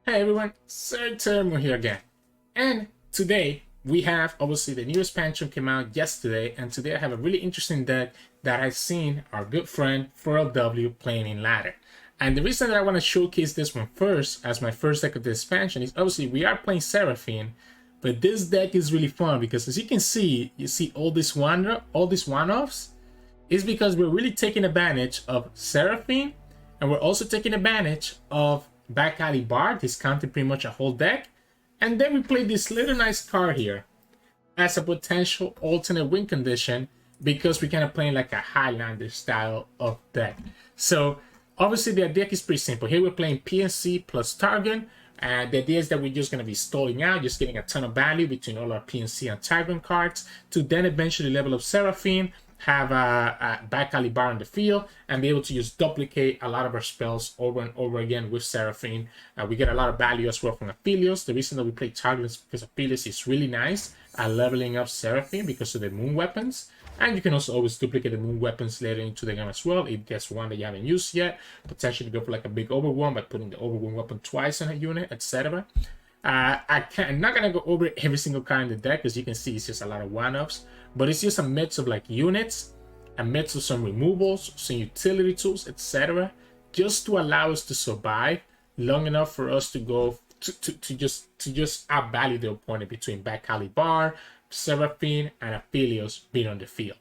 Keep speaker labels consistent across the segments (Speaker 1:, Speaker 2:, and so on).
Speaker 1: Hey everyone, Sirturmund here again. And today we have obviously the new expansion came out yesterday, and today I have a really interesting deck that I've seen our good friend W playing in ladder. And the reason that I want to showcase this one first as my first deck of the expansion is obviously we are playing Seraphine, but this deck is really fun because as you can see, you see all these one-offs is because we're really taking advantage of Seraphine, and we're also taking advantage of Back Alley Bar, discounting pretty much a whole deck. And then we play this little nice card here as a potential alternate win condition because we're kind of playing like a Highlander style of deck. So obviously the deck is pretty simple. Here we're playing PNC plus Targon. And the idea is that we're just going to be stalling out, just getting a ton of value between all our PNC and Targon cards to then eventually level up Seraphine, have a back alley bar on the field, and be able to just duplicate a lot of our spells over and over again with Seraphine. We get a lot of value as well from Aphelios. The reason that we play Target is because Aphelios is really nice at leveling up Seraphine because of the moon weapons. And you can also always duplicate the moon weapons later into the game as well. If there's one that you haven't used yet, potentially go for like a big overwhelm by putting the overwhelm weapon twice on a unit, etc. I'm not gonna go over every single card in the deck, as you can see, it's just a lot of one-offs. But it's just a mix of like units, a mix of some removals, some utility tools, etc., just to allow us to survive long enough for us to go to just outvalue the opponent between Back Alley Bar, Seraphine, and Aphelios being on the field.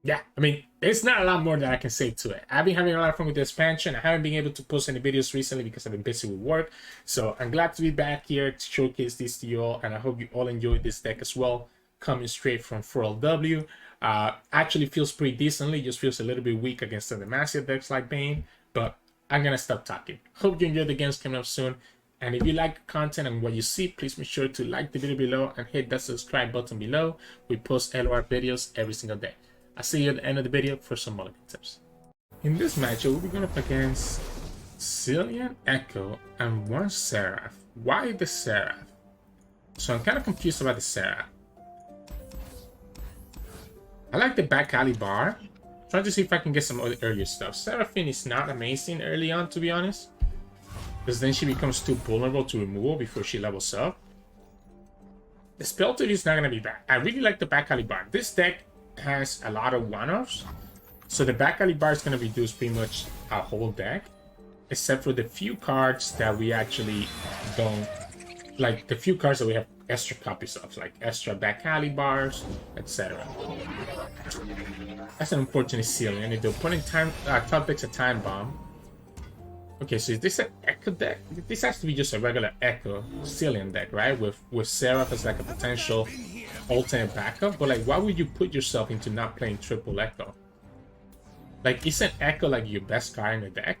Speaker 1: Yeah, I mean, there's not a lot more that I can say to it. I've been having a lot of fun with the expansion. I haven't been able to post any videos recently because I've been busy with work. So I'm glad to be back here to showcase this to you all, and I hope you all enjoyed this deck as well, coming straight from W. Actually feels pretty decently, just feels a little bit weak against the massive decks like Vayne, but I'm gonna stop talking. Hope you enjoy the games coming up soon. And if you like the content and what you see, please make sure to like the video below and hit that subscribe button below. We post LOR videos every single day. I'll see you at the end of the video for some mulligan tips. In this matchup, we'll be going up against Zilean, Ekko, and one Xerath. Why the Xerath? So I'm kind of confused about the Xerath. I like the back alley bar. Trying to see if I can get some other earlier stuff. Seraphine is not amazing early on, to be honest, because then she becomes too vulnerable to removal before she levels up. The spell to is not going to be bad. I really like the back alley bar. This deck has a lot of one-offs, so the back alley bar is going to reduce pretty much our whole deck, except for the few cards that we actually don't like, the few cards that we have extra copies of, like extra back alley bars, etc. That's an unfortunate ceiling. And if the opponent top decks a time bomb. Okay, so is this an Ekko deck? This has to be just a regular Ekko Zilean deck, right? With Xerath as like a potential alternate backup. But like, why would you put yourself into not playing triple Ekko? Like, isn't Ekko like your best card in the deck?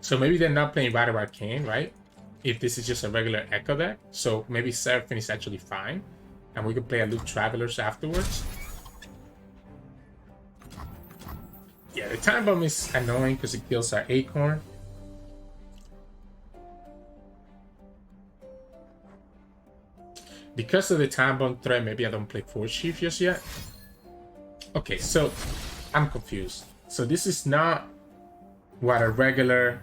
Speaker 1: So maybe they're not playing Rite of Arcane, right? If this is just a regular Ekko deck. So maybe Seraphine is actually fine, and we can play a Lurk Travelers afterwards. Yeah, the time bomb is annoying because it kills our Acorn. Because of the time bomb threat, maybe I don't play Force Chief just yet. Okay, so I'm confused. So this is not what a regular...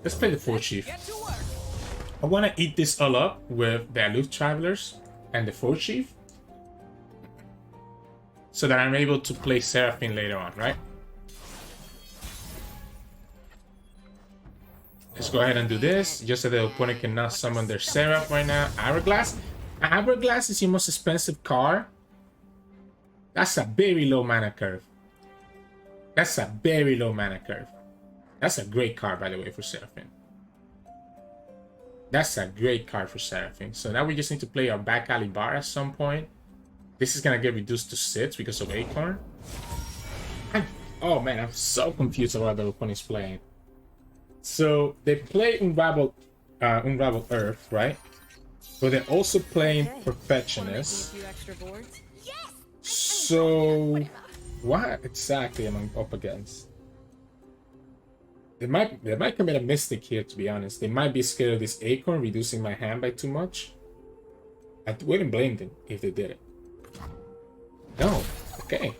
Speaker 1: Let's play the Force Chief. I want to eat this all up with the Lurk Travelers and the Force Chief, so that I'm able to play Seraphine later on, right? Let's go ahead and do this, just so the opponent cannot summon their Seraph right now. Hourglass? Hourglass is your most expensive card. That's a very low mana curve. That's a very low mana curve. That's a great card, by the way, for Seraphine. That's a great card for Seraphine. So now we just need to play our back alley bar at some point. This is gonna get reduced to 6 because of Acorn. Oh man, I'm so confused about what the opponent's playing. So they play Unravel Earth, right? But they're also playing Perfectionist. So what exactly am I up against? They might commit a mistake here, to be honest. They might be scared of this Acorn reducing my hand by too much. I wouldn't blame them if they did it. No. Okay.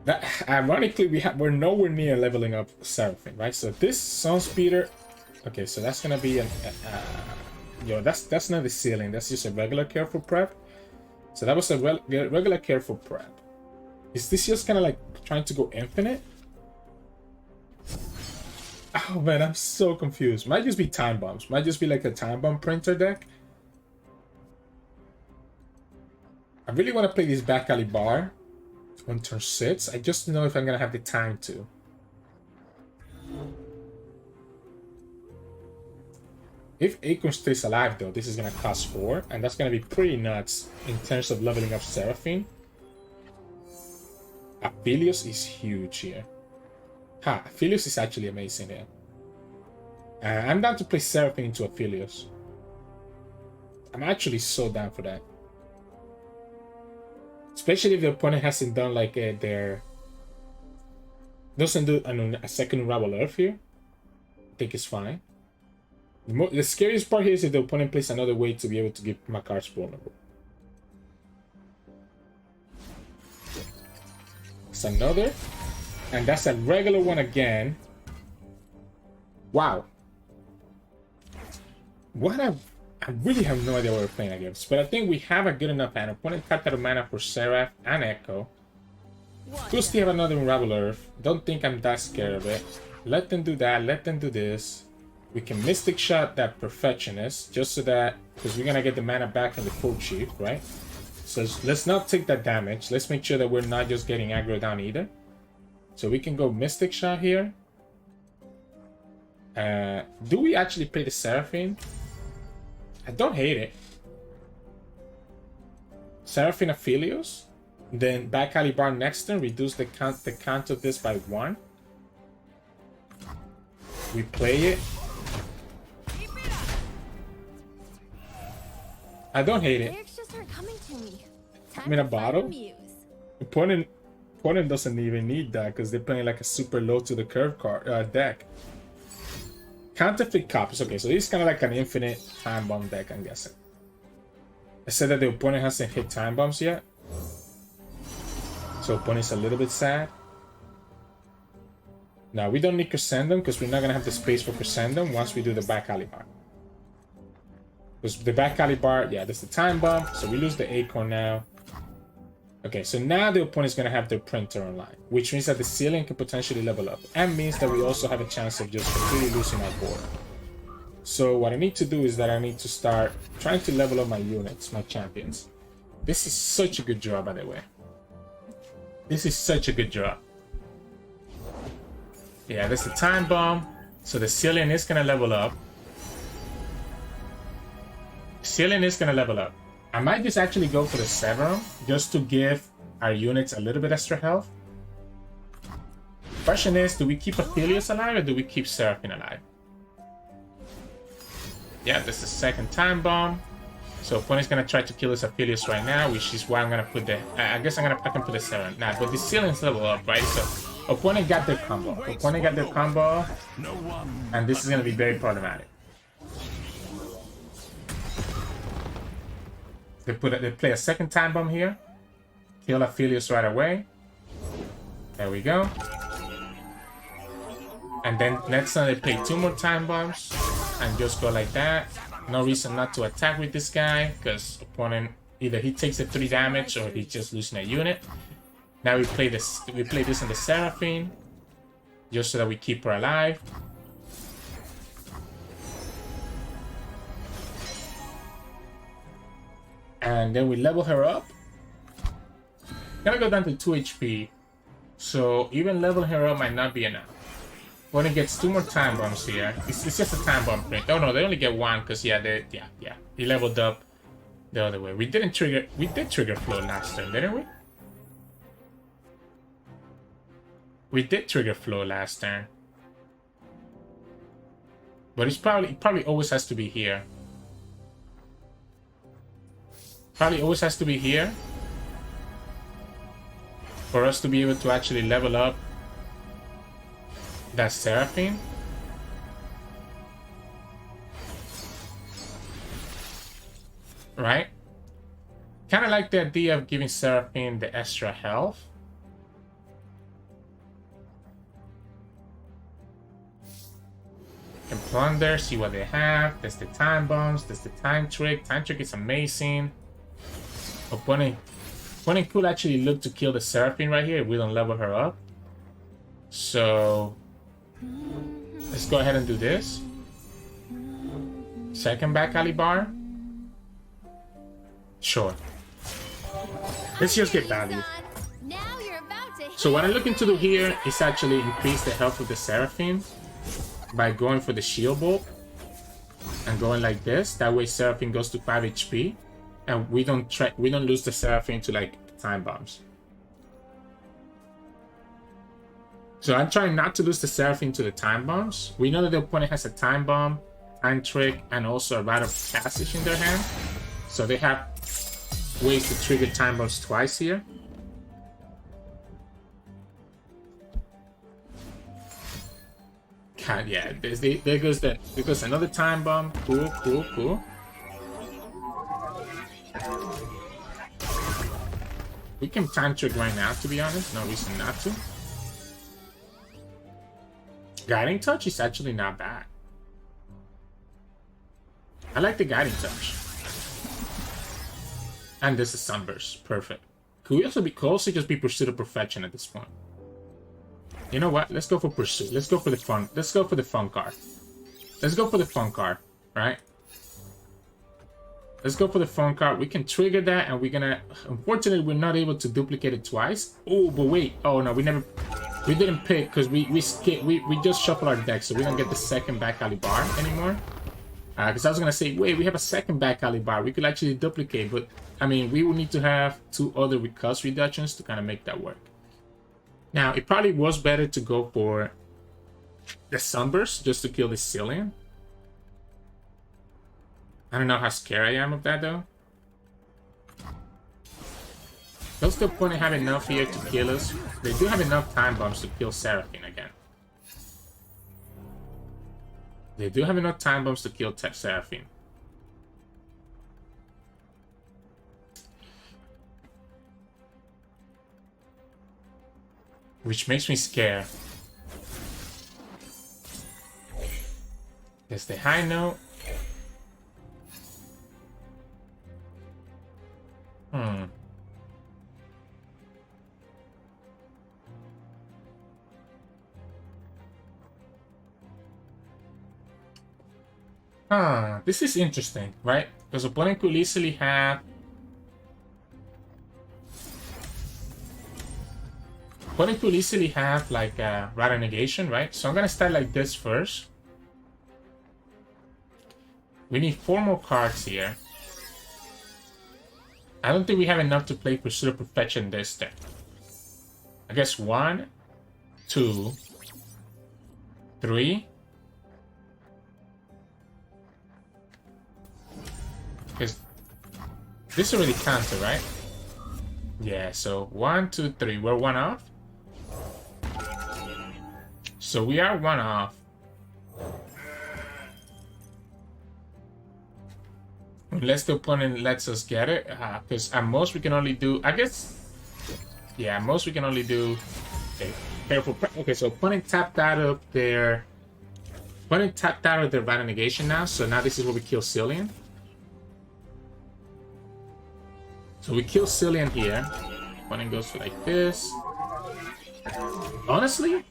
Speaker 1: That, ironically, we're nowhere near leveling up Seraphine, right? So this Sun Speeder, okay, so that's gonna be an yo, that's not the ceiling. That's just a regular careful prep. So that was a regular careful prep. Is this just kind of like trying to go infinite? Oh man, I'm so confused. Might just be time bombs. Might just be like a time bomb printer deck. I really want to play this back alley bar on turn 6. I just don't know if I'm gonna have the time to. If Ekko stays alive though, this is gonna cost 4, and that's gonna be pretty nuts in terms of leveling up Seraphine. Aphelios is huge here. Ha, Aphelios is actually amazing here. I'm down to play Seraphine into Aphelios. I'm actually so down for that. Especially if the opponent hasn't done like doesn't do a second Unravel Earth here. I think it's fine. The scariest part here is if the opponent plays another way to be able to give my cards vulnerable. It's another. And that's a regular one again. Wow. I really have no idea what we're playing against. But I think we have a good enough hand. Opponent tapped out of mana for Xerath and Ekko. We'll still have another Unravel Earth. Don't think I'm that scared of it. Let them do that. Let them do this. We can Mystic Shot that Perfectionist. Just so that... because we're going to get the mana back from the full chief, right? So let's not take that damage. Let's make sure that we're not just getting aggro down either. So we can go Mystic Shot here. Do we actually play the Seraphine? I don't hate it. Seraphine Aphelios. Then back alley bar next turn. Reduce the count of this by 1. We play it. I don't hate it. I'm in a bottle. Opponent doesn't even need that because they're playing like a super low to the curve card deck. Counterfeit copies. Okay, so this is kind of like an infinite time bomb deck, I'm guessing. I said that the opponent hasn't hit time bombs yet. So opponent's a little bit sad. Now, we don't need Crescendum because we're not going to have the space for Crescendum once we do the back alley bar. Because the back alley bar, yeah, that's the time bomb. So we lose the Acorn now. Okay, so now the opponent's going to have their printer online, which means that the ceiling can potentially level up, and means that we also have a chance of just completely losing our board. So what I need to do is that I need to start trying to level up my units, my champions. This is such a good draw, by the way. This is such a good draw. Yeah, that's the time bomb. So the ceiling is going to level up. Ceiling is going to level up. I might just actually go for the Severum just to give our units a little bit extra health. Question is, do we keep Aphelios alive or do we keep Seraphine alive? Yeah, that's the second time bomb. So opponent's gonna try to kill this Aphelios right now, which is why I'm gonna put the... I guess I can put the Severum. Nah, but the ceiling's level up, right? So opponent got their combo. Opponent got their combo. And this is gonna be very problematic. They play a second time bomb here. Kill Aphelios right away. There we go. And then next time they play 2 more time bombs and just go like that. No reason not to attack with this guy because opponent either he takes the 3 damage or he's just losing a unit. Now we play this. We play this on the Seraphine just so that we keep her alive. And then we level her up. Gonna go down to 2 HP. So even leveling her up might not be enough. When it gets 2 more time bombs here. It's just a time bomb print. Oh no, they only get 1 because yeah, he leveled up the other way. We did trigger flow last turn, didn't we? We did trigger flow last turn. But it probably always has to be here. Probably always has to be here for us to be able to actually level up that Seraphine. Right? Kind of like the idea of giving Seraphine the extra health. Can plunder, see what they have. There's the time bombs, there's the time trick. Time trick is amazing. Opponent could actually look to kill the Seraphine right here if we don't level her up. So let's go ahead and do this. Second back alley bar. Sure. Let's just get value. So what I'm looking to do here is actually increase the health of the Seraphine by going for the shield bolt and going like this. That way Seraphine goes to 5 HP and we don't lose the Seraphine to like time bombs. So I'm trying not to lose the Seraphine to the time bombs. We know that the opponent has a time bomb, time trick, and also a Rite of Passage in their hand. So they have ways to trigger time bombs twice here. God, yeah, there goes another time bomb. Cool, cool, cool. We can time trick right now, to be honest. No reason not to. Guiding Touch is actually not bad. I like the Guiding Touch. And this is Sunburst. Perfect. Could we also just be Pursuit of Perfection at this point? You know what? Let's go for Pursuit. Let's go for the fun. Let's go for the fun card. Let's go for the fun card, right? Let's go for the fun card. We can trigger that, and we're gonna. Unfortunately, we're not able to duplicate it twice. Oh, but wait. Oh no, we didn't pick because we just shuffle our deck, so we don't get the second back alley bar anymore. Because I was gonna say, wait, we have a second back alley bar. We could actually duplicate, but I mean, we would need to have 2 other recurse reductions to kind of make that work. Now, it probably was better to go for the Sunburst just to kill the Zilean. I don't know how scared I am of that, though. Does the opponent have enough here to kill us? They do have enough time bombs to kill Seraphine again. They do have enough time bombs to kill Seraphine. Which makes me scared. There's the high note. This is interesting, right? Because opponent could easily have... Opponent could easily have like a Rite Negation, right? So I'm gonna start like this first. We need 4 more cards here. I don't think we have enough to play Pursuit of Perfection this deck. I guess 1, 2, 3. Because this already counted, right? Yeah, so 1, 2, 3. We're 1 off. So we are 1 off. Unless the opponent lets us get it. Because at most we can only do... I guess... Yeah, at most we can only do... Okay, careful. Okay, so opponent tapped out of their... Opponent tapped out of their Rite Negation now. So now this is where we kill Zilean. So we kill Zilean here. Opponent goes for like this. Honestly...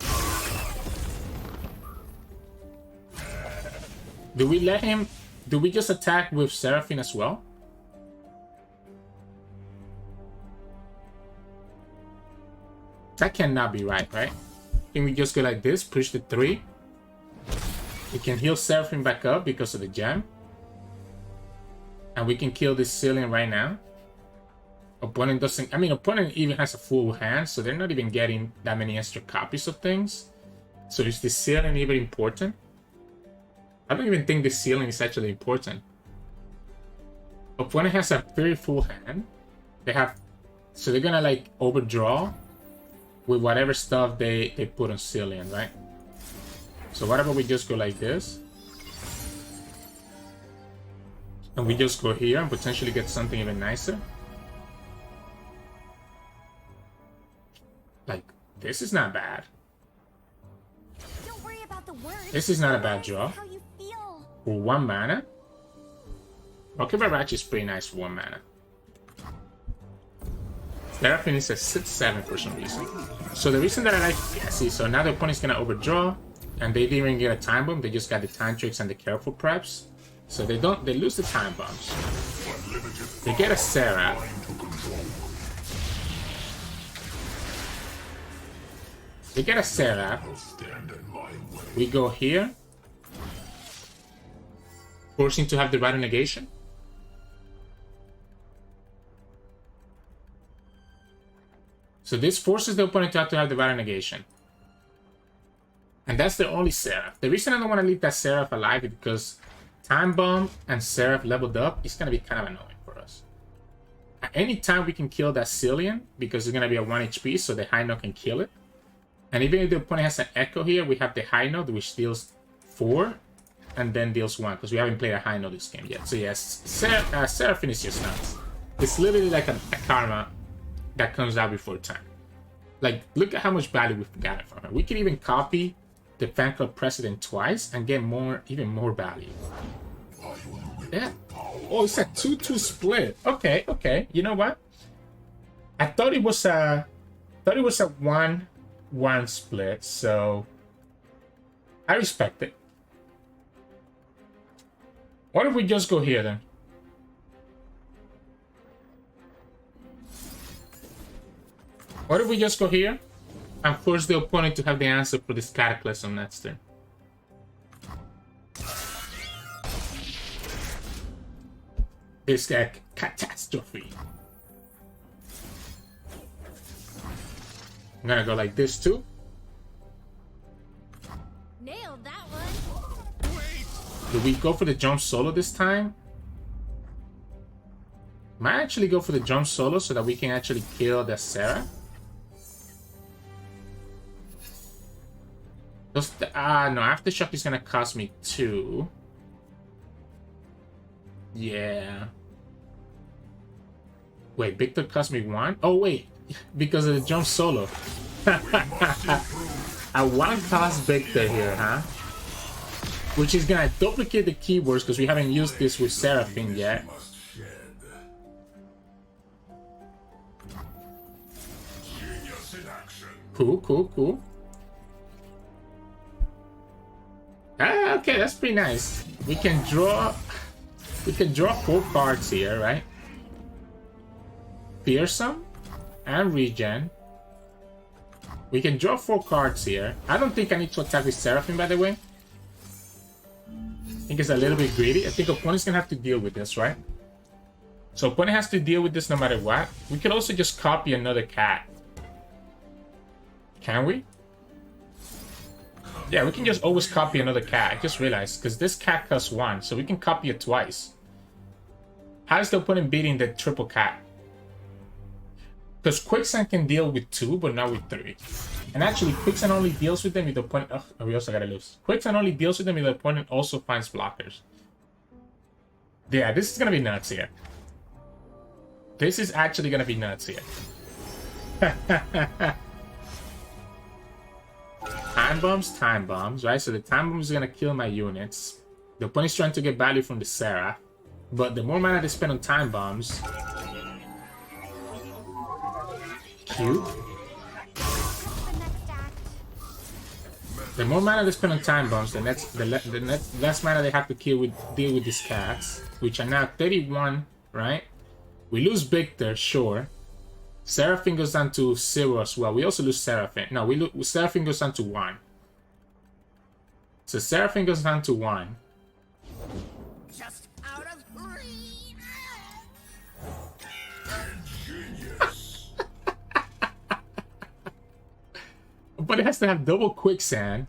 Speaker 1: Do we let him... Do we just attack with Seraphine as well? That cannot be right, right? Can we just go like this, push the 3? We can heal Seraphine back up because of the gem. And we can kill this Zilean right now. Opponent doesn't... I mean, opponent even has a full hand, so they're not even getting that many extra copies of things. So is the Zilean even important? I don't even think the Zilean is actually important. Opponent has a very full hand. They have... So they're gonna like overdraw with whatever stuff they put on Zilean, right? So what about we just go like this? And we just go here and potentially get something even nicer? Like, this is not bad.
Speaker 2: Don't worry about the words.
Speaker 1: This is not a bad draw.
Speaker 2: How you feel.
Speaker 1: For 1 mana. Okay, Barrage is pretty nice for 1 mana. Seraphine is a 6/7 for some reason. So the reason that I like, yeah, see, so now the opponent's gonna overdraw, and they didn't even get a time bomb. They just got the time tricks and the careful preps. So they lose the time bombs. They get a Xerath. They get a Xerath. We go here, forcing to have the Battle Negation. So this forces the opponent to have the Battle Negation. And that's the only Xerath. The reason I don't want to leave that Xerath alive is because Time Bomb and Xerath leveled up is going to be kind of annoying for us. At any time we can kill that Zilean, because it's going to be a 1 HP, so the High Note can kill it. And even if the opponent has an Ekko here, we have the High Note, which deals 4, and then deals 1, because we haven't played a High Note this game yet. So yes, Seraphine is just nuts. It's literally like a karma that comes out before time. Like, look at how much value we've gotten from her. We can even copy the fan club precedent twice and get even more value. Yeah. Oh, it's a 2-2 split. Okay, okay. You know what? I thought it was a 1-1 split, so I respect it. What if we just go here then? What if we just go here and force the opponent to have the answer for this Cataclysm next turn? It's a Catastrophe. I'm gonna go like this too.
Speaker 2: Nailed that one.
Speaker 1: Do we go for the jump solo this time? Might actually go for the jump solo so that we can actually kill the Xerath. No, Aftershock is gonna cost me 2. Yeah. Wait, Viktor cost me 1? Oh wait, because of the jump solo. A 1 cost Viktor here, huh? Which is gonna duplicate the keywords because we haven't used this with Seraphine yet. Cool, cool, cool. Okay, that's pretty nice. We can draw 4 cards here, right? Purrsuit and Regen. We can draw 4 cards here. I don't think I need to attack with Seraphine, by the way. I think it's a little bit greedy. I think opponent's gonna have to deal with this, right? So opponent has to deal with this no matter what. We could also just copy another cat. Can we? Yeah, we can just always copy another cat. I just realized, because this cat costs 1, so we can copy it twice. How is the opponent beating the triple cat? Because Quicksand can deal with 2, but not with 3. And actually, Quicksand only deals with them if the opponent... Oh, we also gotta lose. Quicksand only deals with them if the opponent also finds blockers. Yeah, this is gonna be nuts here. This is actually gonna be nuts here. Time bombs, right? So the time bomb is gonna kill my units. The opponent's trying to get value from the Xerath, but the more mana they spend on time bombs, cute. The more mana they spend on time bombs, the less mana they have to deal with these cats, which are now 31, right? We lose Viktor, sure. Seraphine goes down to 0 as well. We also lose Seraphine. No, Seraphine goes down to 1. So Seraphine goes down to 1.
Speaker 2: Just out of reach.
Speaker 1: But it has to have double Quicksand,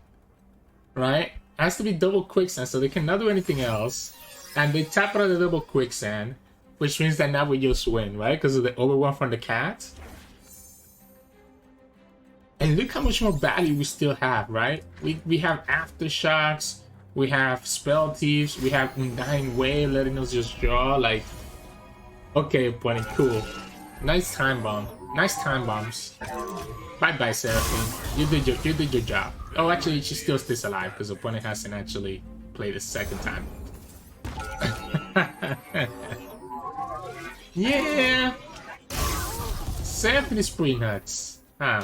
Speaker 1: right? It has to be double Quicksand, so they cannot do anything else. And they tap out of the double Quicksand, which means that now we just win, right? Because of the overwhelm from the cat. And look how much more value we still have, right? We have Aftershocks, we have Spell Thieves, we have Undying Wave letting us just draw, like... Okay, opponent, cool. Nice time bomb. Nice time bombs. Bye-bye, Seraphine. You did your job. Oh, actually, she still stays alive because the opponent hasn't actually played a second time. Yeah! Seraphine is pretty nuts. Huh.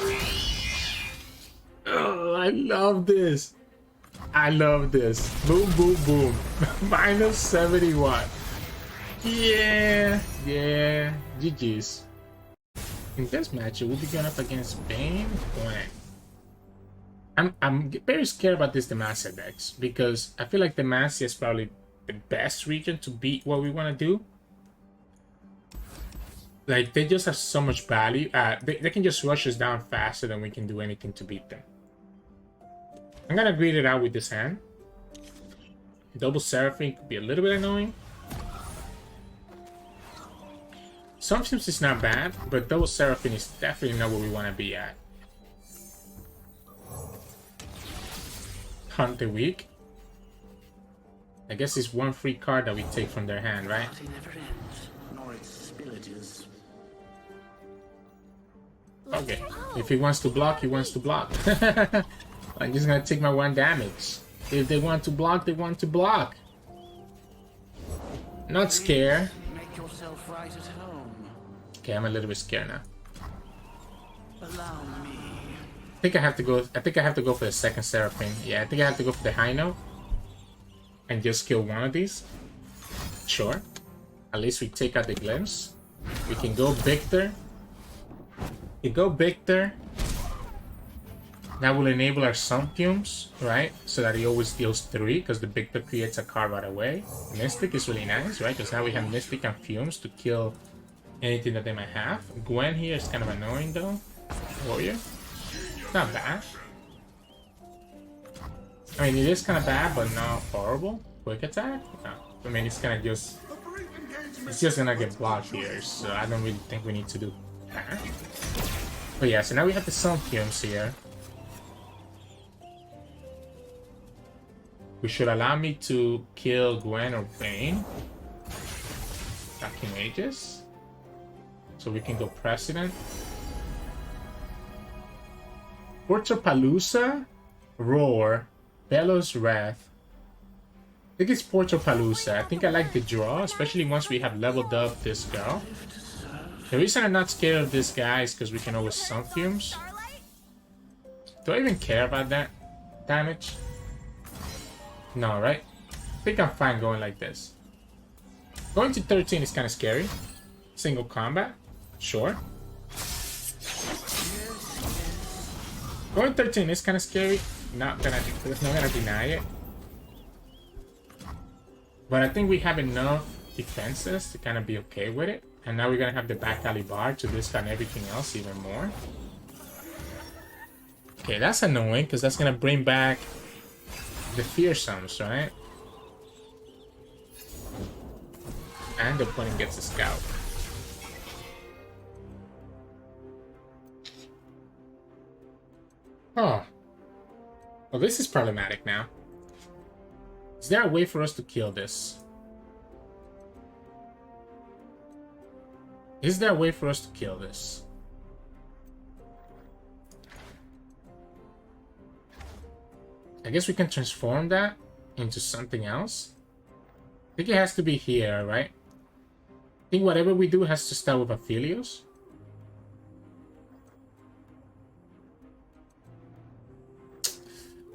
Speaker 1: Oh, I love this. I love this. Boom, boom, boom. Minus 71. Yeah, yeah. GG's. In this match, we'll be going up against Vayne Gwen. I'm very scared about this Demacia decks because I feel like Demacia is probably the best region to beat what we want to do. Like, they just have so much value. They can just rush us down faster than we can do anything to beat them. I'm gonna greet it out with this hand. Double Seraphine could be a little bit annoying. Sometimes it's not bad, but double Seraphine is definitely not where we want to be at. Hunt the weak. I guess it's one free card that we take from their hand, right? Okay. If he wants to block, he wants to block. I'm just gonna take my 1 damage. If they want to block, they want to block. Not scared.
Speaker 3: Make yourself right at home.
Speaker 1: Okay, I'm a little bit scared now.
Speaker 3: Allow me.
Speaker 1: I think I have to go for the second Seraphine. Yeah, I think I have to go for the high note. And just kill one of these. Sure. At least we take out the glimpse. We can go Viktor. We go Viktor. That will enable our Sun Fumes, right? So that he always deals 3, because the Viktor creates a card right away. Mystic is really nice, right? Because now we have Mystic and Fumes to kill anything that they might have. Gwen here is kind of annoying though. Warrior. Not bad. I mean, it is kind of bad, but not horrible. Quick attack? No. I mean, it's gonna just... It's just gonna get blocked here, so I don't really think we need to do that. But yeah, so now we have the Sun Fumes here. Which should allow me to kill Gwen or Vayne. Attacking mages. So we can go President. Purrsuit, Roar, Bellows Wrath. I think it's Purrsuit. I think I like the draw, especially once we have leveled up this girl. The reason I'm not scared of this guy is because we can always Sun Fumes. Do I even care about that damage? No, right? I think I'm fine going like this. Going to 13 is kind of scary. Single combat? Sure. Going 13 is kind of scary. Not gonna deny it. But I think we have enough defenses to kind of be okay with it. And now we're gonna have the back alley bar to discount everything else even more. Okay, that's annoying because that's gonna bring back the fearsomes, right? And the opponent gets a scout. Oh. Well, this is problematic now. Is there a way for us to kill this? Is there a way for us to kill this? I guess we can transform that into something else. I think it has to be here, right? I think whatever we do has to start with Aphelios.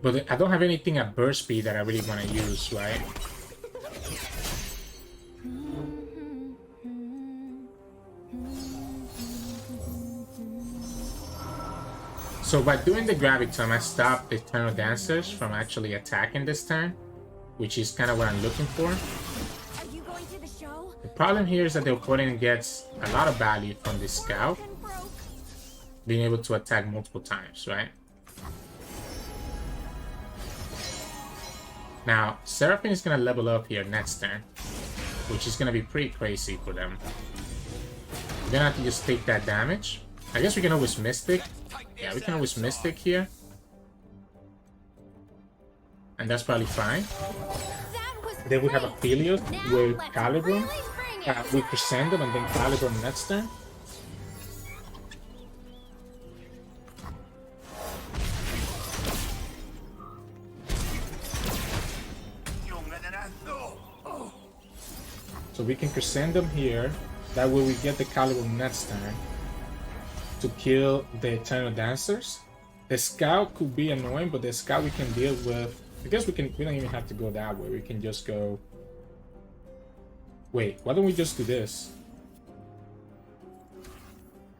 Speaker 1: But I don't have anything at burst speed that I really want to use, right? So by doing the Graviton, I stopped the Eternal Dancers from actually attacking this turn, which is kind of what I'm looking for.
Speaker 2: Are you going to the show?
Speaker 1: The problem here is that the opponent gets a lot of value from this Scout, being able to attack multiple times, right? Now, Seraphine is going to level up here next turn, which is going to be pretty crazy for them. We're going to have to just take that damage. I guess we can always Mystic. Yeah, we can always Mystic here. And that's probably fine. Then we have Aphelios with Calibrum. We present them and then Calibrum next turn. So we can present them here. That way we get the caliber next turn to kill the Eternal Dancers. The Scout could be annoying, but the Scout we can deal with. I guess we don't even have to go that way. We can just go... Wait, why don't we just do this?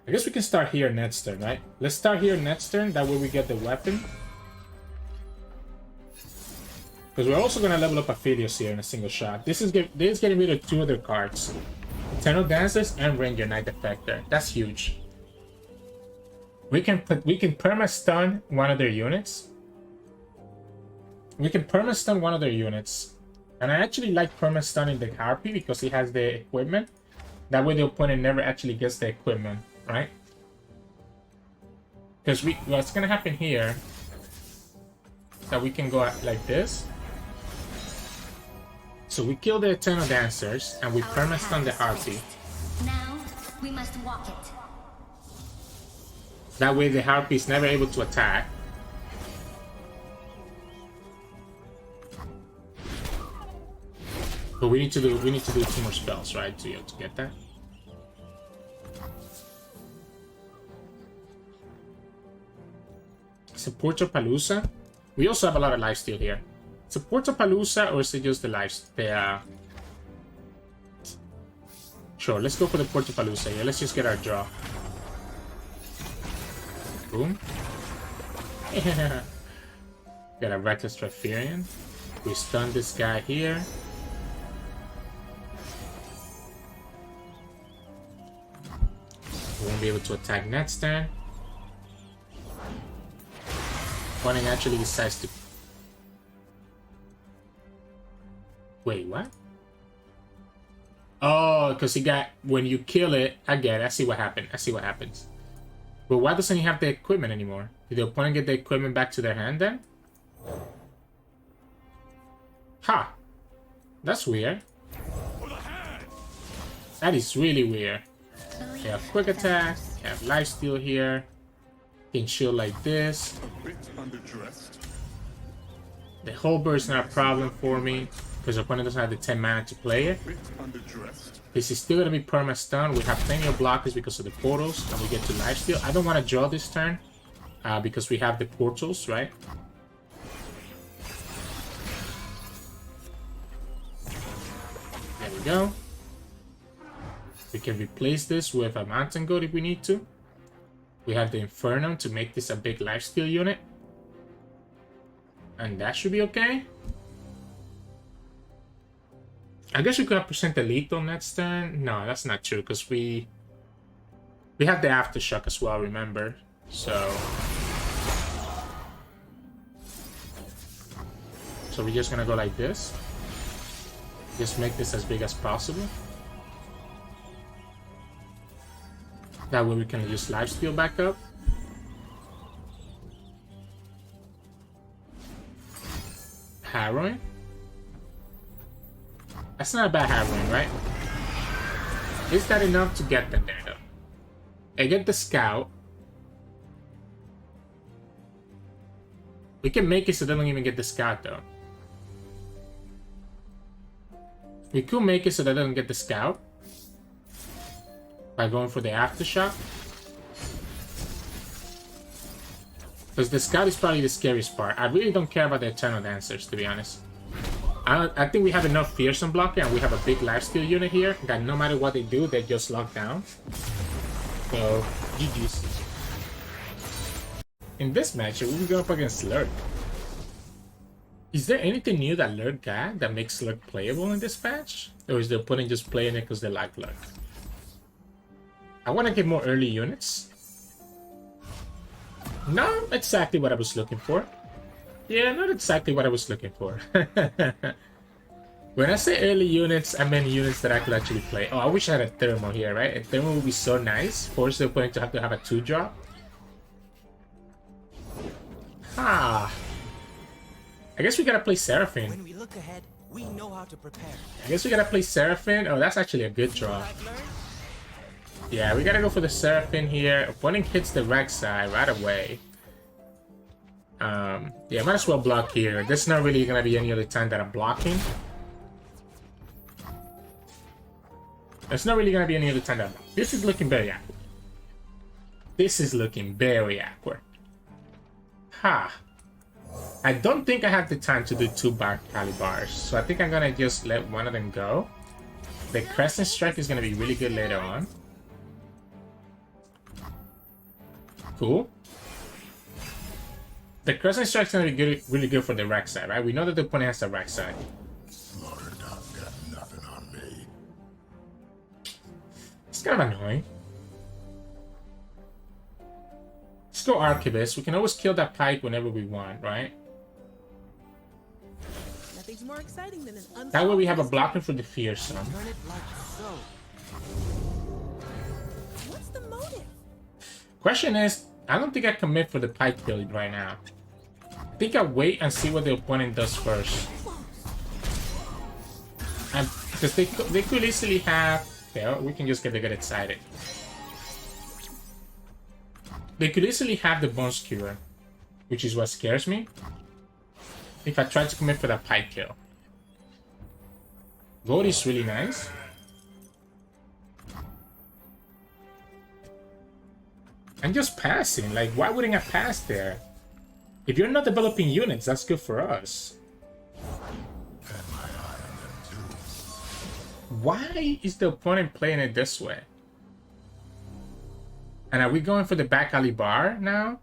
Speaker 1: I guess we can start here next turn, right? Let's start here next turn. That way we get the weapon. Because we're also going to level up Aphelios here in a single shot. This is getting rid of 2 other cards. Eternal Dancers and Ranger Knight Defector. That's huge. We can perma-stun one of their units. We can perma-stun one of their units. And I actually like perma-stunning the Harpy because he has the equipment. That way the opponent never actually gets the equipment, right? Because what's going to happen here is that we can go like this. So we kill the Eternal Dancers and we perma-stun the Harpy.
Speaker 2: Now we must walk it.
Speaker 1: That way the Harpy is never able to attack. But we need to do 2 more spells, right, to get that. Is it Purrsuit? We also have a lot of lifesteal here. Is it Purrsuit or is it just the Sure, let's go for the Purrsuit here. Let's just get our draw. Boom. Got a Reckless Triferian. We stun this guy here. We won't be able to attack next turn. Opponent actually decides to... Wait, what? Oh, because he got... When you kill it... I get it. I see what happened. I see what happens. But why doesn't he have the equipment anymore? Did the opponent get the equipment back to their hand then? Ha! That's weird. That is really weird. They have quick attack, they have lifesteal here. Can shield like this. The whole bird's not a problem for me because the opponent doesn't have the 10 mana to play it. This is still going to be perma-stun. We have plenty of blockers because of the portals, and we get to lifesteal. I don't want to draw this turn because we have the portals, right? There we go. We can replace this with a Mountain Goat if we need to. We have the Inferno to make this a big lifesteal unit. And that should be okay. I guess we could have present the lethal next turn. No, that's not true because we have the Aftershock as well, remember? So we're just gonna go like this. Just make this as big as possible. That way we can just lifesteal back up. Harrowing? That's not a bad harrowing, right? Is that enough to get them there though? I get the Scout. We can make it so they don't even get the Scout though. We could make it so they don't get the Scout by going for the Aftershock. Because the Scout is probably the scariest part. I really don't care about the Eternal Dancers, to be honest. I think we have enough Fearsome blocker and we have a big lifesteal unit here that no matter what they do, they just lock down. So, GG's. In this match, we'll go up against Lurk. Is there anything new that Lurk got that makes Lurk playable in this match? Or is the opponent just playing it because they like Lurk? I want to get more early units. Not exactly what I was looking for. Yeah, not exactly what I was looking for. When I say early units, I mean units that I could actually play. Oh, I wish I had a Thermal here, right? A Thermal would be so nice. Force the opponent to have a 2-drop. Ah. I guess we gotta play Seraphine.
Speaker 4: When we look ahead, we know how to prepare.
Speaker 1: I guess we gotta play Seraphine. Oh, that's actually a good draw. Yeah, we gotta go for the Seraphine here. Opponent hits the Rek'Sai right away. Yeah, might as well block here. There's not really gonna be any other time that I'm blocking. There's not really gonna be any other time that this is looking very awkward. This is looking very awkward. Ha! I don't think I have the time to do 2 back Calibars, so I think I'm gonna just let one of them go. The Crescent Strike is gonna be really good later on. Cool. The Crescent Strike is gonna be good, really good for the Rek'Sai, right? We know that the opponent has a Rek'Sai.
Speaker 5: Slaughter's got nothing on me.
Speaker 1: It's kind of annoying. Let's go Archivist. We can always kill that Pike whenever we want, right?
Speaker 6: Nothing's more exciting than an
Speaker 1: That way we have a blocker for the Fearsome.
Speaker 4: Turn it like so.
Speaker 6: What's the motive?
Speaker 1: Question is, I don't think I commit for the Pike kill right now. I think I'll wait and see what the opponent does first. And because they could easily have... Okay, we can just get excited. They could easily have the Bone Skewer, which is what scares me. If I try to commit for that Pike kill. Gold is really nice. I'm just passing. Like, why wouldn't I pass there? If you're not developing units, that's good for us. Why is the opponent playing it this way? And are we going for the back alley bar now?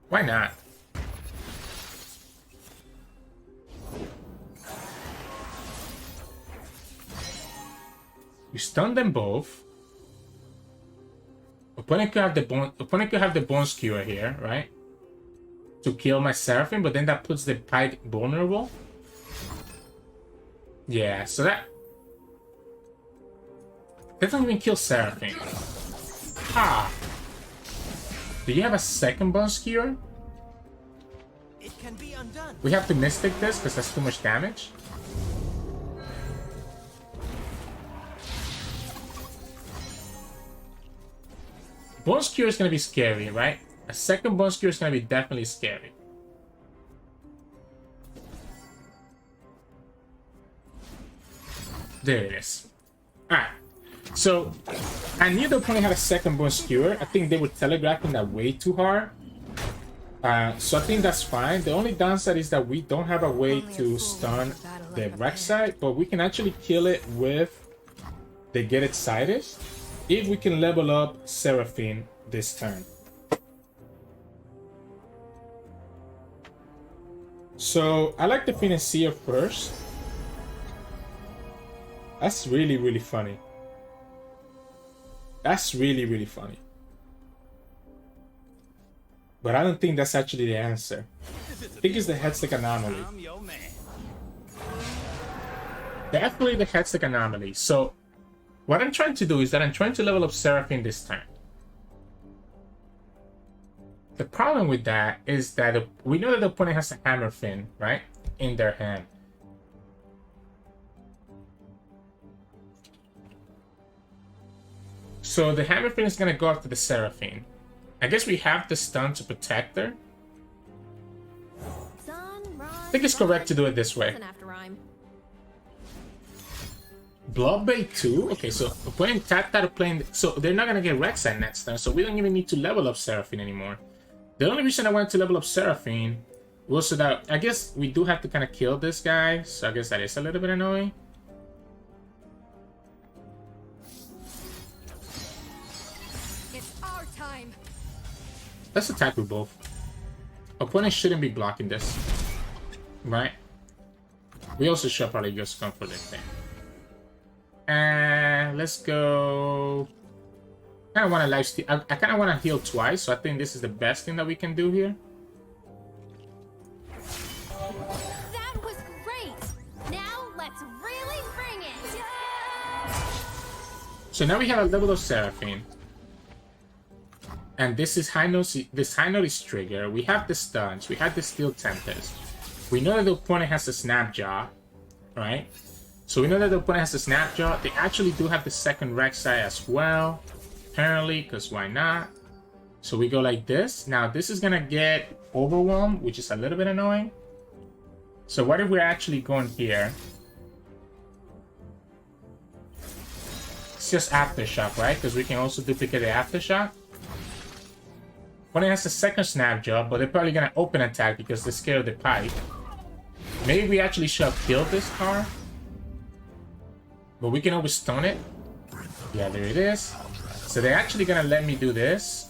Speaker 1: Why not? We stun them both. Opponent could have the bone skewer here, right? To kill my Seraphine, but then that puts the Pike vulnerable. Yeah, so that doesn't even kill Seraphine. Ha! Do you have a second bone skewer?
Speaker 4: It can be undone.
Speaker 1: We have to Mystic this because that's too much damage. Bone Skewer is going to be scary, right? A second Bone Skewer is going to be definitely scary. There it is. Alright. So, I knew the opponent had a second Bone Skewer. I think they were telegraphing that way too hard. So I think that's fine. The only downside is that we don't have a way to stun the Rek'Sai, but we can actually kill it with the Get Excited if we can level up Seraphine this turn. So I like the Financier first. That's really, really funny. That's really, really funny. But I don't think that's actually the answer. I think it's the Headstick Anomaly. Definitely the Headstick Anomaly. So what I'm trying to do is that I'm trying to level up Seraphine this turn. The problem with that is that we know that the opponent has a Hammer Fin, right? In their hand. So the Hammer Fin is going to go after the Seraphine. I guess we have the stun to protect her. I think it's correct to do it this way. Bloodbait 2? Okay, so opponent tapped out of playing... So they're not going to get Rek'Sai next turn, so we don't even need to level up Seraphine anymore. The only reason I wanted to level up Seraphine was so that... I guess we do have to kind of kill this guy, so I guess that is a little bit annoying.
Speaker 2: It's our time.
Speaker 1: Let's attack with both. Opponent shouldn't be blocking this. Right? We also should probably just come for this thing. And let's go... I kind of want to lifesteal. I kind of want to heal twice, so I think this is the best thing that we can do here.
Speaker 2: That was great. Now let's really bring it.
Speaker 1: So now we have a level of Seraphine. And this is high note. This high note is trigger. We have the stuns. We have the Steel Tempest. We know that the opponent has a Snapjaw, right? So we know that the opponent has a Snapjaw. They actually do have the second Rek'Sai as well, apparently, because why not? So we go like this. Now this is gonna get overwhelmed, which is a little bit annoying. So what if we're actually going here? it's just Aftershock, right? Because we can also duplicate the Aftershock. Opponent has a second Snapjaw, but they're probably gonna open attack because they're scared of the pipe. Maybe we actually should have killed this card. But we can always stun it. Yeah, there it is. So they're actually gonna let me do this.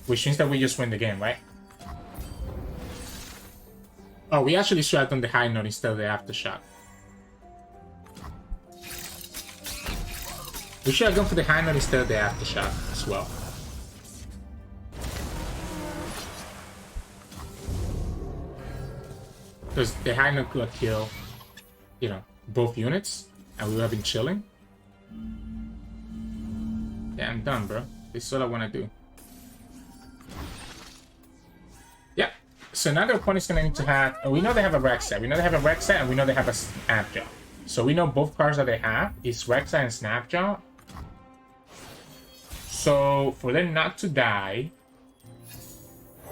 Speaker 1: Which means that we just win the game, right? Oh, we actually should have done the high note instead of the Aftershock. We should have gone for the high note instead of the Aftershock as well. Because the high note could kill, you know, both units, and we would have been chilling. Yeah, I'm done, bro. This is all I want to do. Yeah. So now the opponent's gonna need to have. We know they have a Rek'Sai. We know they have a Rek'Sai, and we know they have a Snapjaw. So we know both cards that they have is Rek'Sai and Snapjaw. So for them not to die,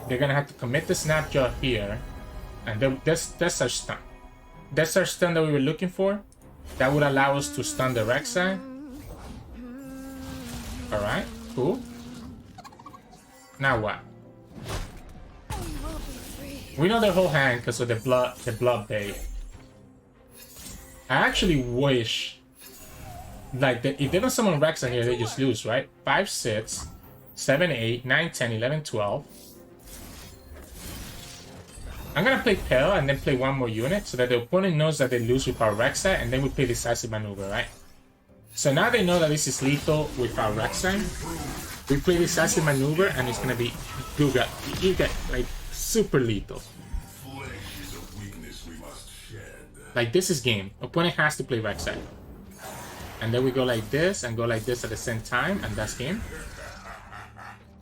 Speaker 1: they're gonna have to commit the Snapjaw here. And that's our stun. That's our stun that we were looking for. That would allow us to stun the Rek'Sai. Alright, cool. Now what? We know their whole hand because of the blood bait. I actually wish, like, if they don't summon Rek'Sai here, they just lose, right? 5, 6, 7, 8, 9, 10, 11, 12. I'm gonna play Pell and then play one more unit so that the opponent knows that they lose with our Rek'Sai, and then we play Decisive Maneuver, right? So now they know that this is lethal with our Rek'Sai. We play Decisive Maneuver and it's gonna be Guga, like super lethal. Like this is game. Opponent has to play Rek'Sai. And then we go like this and go like this at the same time, and that's game.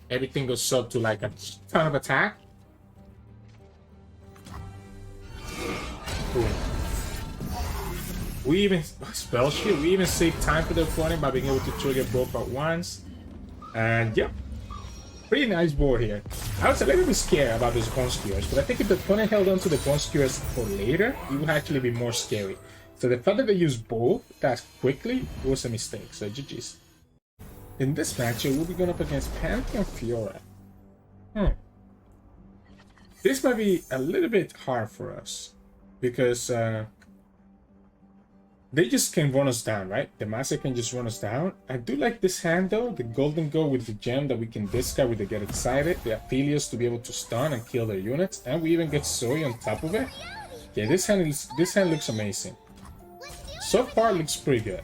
Speaker 1: Everything goes up to like a ton of attack. Cool. We even spell shield. We even save time for the opponent by being able to trigger both at once. And yeah, pretty nice board here. I was a little bit scared about those Bone Skewers, but I think if the opponent held on to the Bone Skewers for later, it would actually be more scary. So the fact that they used both that quickly was a mistake. So GG's. In this matchup, we'll be going up against Patheon Fiora. This might be a little bit hard for us because they just can run us down, right? The Master can just run us down. I do like this hand though, the Golden Go with the gem that we can discard with the Get Excited, the Aphelios to be able to stun and kill their units, and we even get Zoe on top of it. Yeah, this hand looks amazing. So far, it looks pretty good.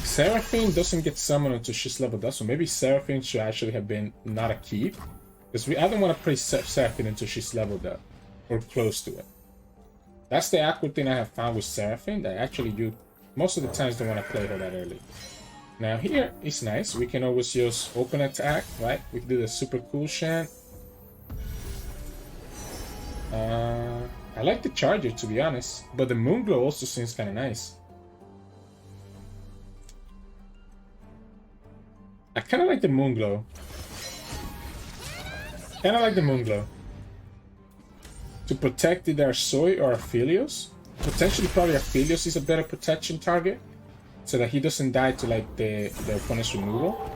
Speaker 1: Seraphine doesn't get summoned until she's leveled up, so maybe Seraphine should actually have been not a keep. Because I don't want to play Seraphine until she's leveled up, or close to it. That's the awkward thing I have found with Seraphine, that actually you most of the times don't want to play her that early. Now here, it's nice. We can always use open attack, right? We can do the super cool chant. I like the charger, to be honest, but the Moonglow also seems kind of nice. I kind of like the Moonglow. Kind of like the Moonglow. To protect either Zoe or Aphelios. Potentially, probably Aphelios is a better protection target, so that he doesn't die to like the opponent's removal.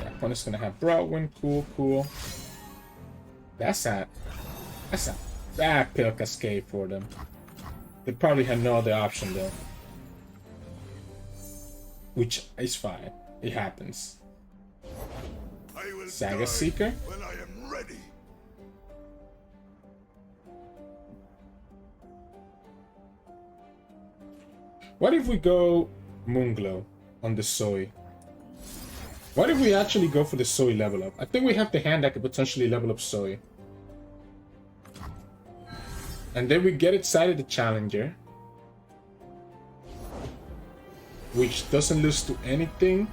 Speaker 1: The opponent's gonna have Broadwind. Cool. That's a bad Pill Cascade for them. They probably had no other option though, which is fine. It happens. Saga Seeker.
Speaker 5: When I am ready.
Speaker 1: What if we go Moonglow on the Zoe? What if we actually go for the Zoe level up? I think we have the hand that could potentially level up Zoe. And then we get excited the Challenger, which doesn't lose to anything.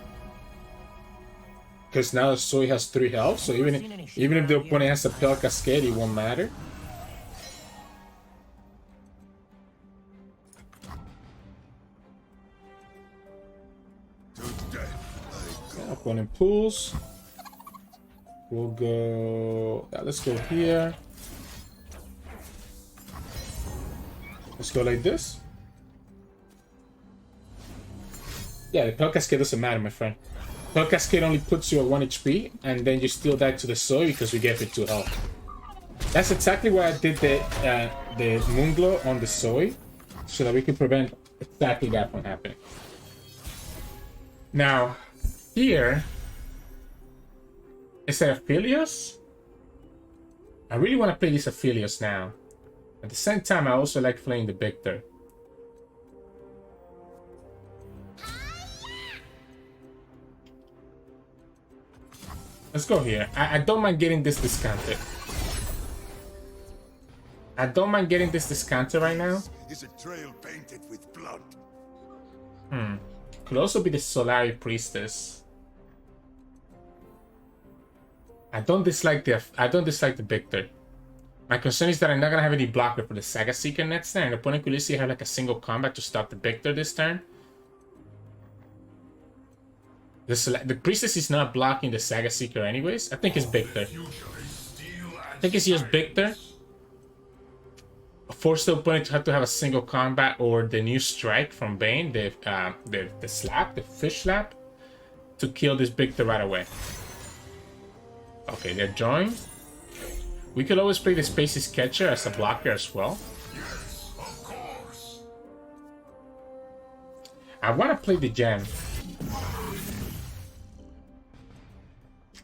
Speaker 1: Because now Zoe has 3 health, so even if the opponent has a Pell Cascade, it won't matter. Yeah, opponent pulls. We'll go... let's go here. Let's go like this. Yeah, the Pelt Cascade doesn't matter, my friend. Pelt Cascade only puts you at 1 HP, and then you steal that to the Zoe because we gave it 2 health. That's exactly why I did the Moonglow on the Zoe, so that we could prevent exactly that from happening. Now, here... Is it Aphelios? I really want to play this Aphelios now. At the same time, I also like playing the Viktor. Let's go here. I don't mind getting this discounted. I don't mind getting this discounted right now.
Speaker 5: Is a trail painted with blood.
Speaker 1: Could also be the Solari Priestess. I don't dislike the Viktor. My concern is that I'm not gonna have any blocker for the Saga Seeker next turn. The opponent could easily have like a single combat to stop the Viktor this turn. The Priestess is not blocking the Saga Seeker anyways. I think it's Viktor. I think it's just Viktor. Force the opponent to have a single combat or the new strike from Vayne, the slap, the fish slap, to kill this Viktor right away. Okay, they're joined. We could always play the Spaces Catcher as a blocker as well.
Speaker 5: Yes, of course.
Speaker 1: I want to play the gem.